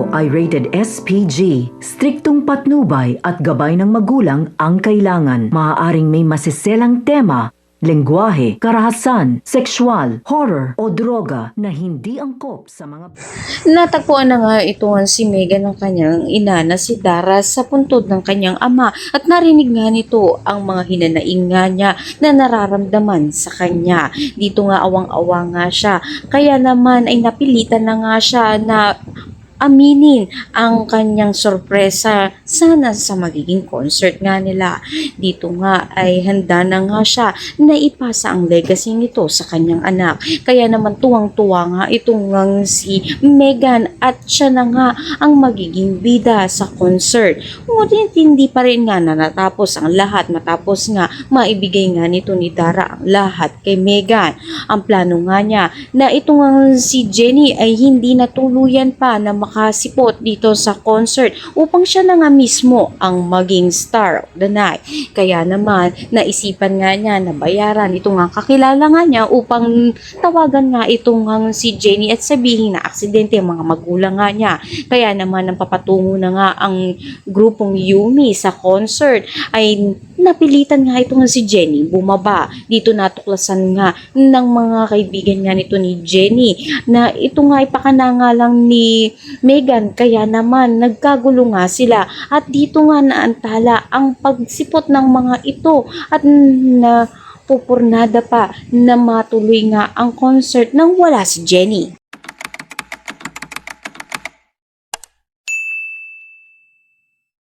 ito ay rated SPG. Striktong patnubay at gabay ng magulang ang kailangan. Maaaring may masiselang tema, lengguwahe, karahasan, sexual, horror o droga na hindi angkop sa mga... Natagpuan na nga ito si Megan ng kanyang ina na si Dara sa puntod ng kanyang ama at narinig nga nito ang mga hinanaing nga niya na nararamdaman sa kanya. Dito nga awang-awa nga siya, kaya naman ay napilitan na nga siya na aminin ang kanyang sorpresa sana sa magiging concert nga nila. Dito nga ay handa na nga siya na ipasa ang legacy nito sa kanyang anak. Kaya naman tuwang-tuwa nga itong si Megan at siya na nga ang magiging bida sa concert. Ngunit hindi pa rin nga na natapos ang lahat matapos nga maibigay nga nito ni Dara ang lahat kay Megan. Ang plano nga niya na itong si Jenny ay hindi natuluyan pa na makasipot dito sa concert upang siya na nga mismo ang maging star of the night. Kaya naman naisipan nga niya na bayaran itong nga kakilala nga niya upang tawagan nga itong si Jenny at sabihin na aksidente ang mga magulang nga niya. Kaya naman ang papatungo na nga ang grupong Yumi sa concert ay napilitan nga itong si Jenny bumaba. Dito natuklasan nga ng mga kaibigan nga nito ni Jenny na ito nga ipakananga lang ni Megan, kaya naman nagkagulo nga sila at dito nga naantala ang pagsipot ng mga ito at na pupurnada pa na matuloy nga ang concert nang wala si Jenny.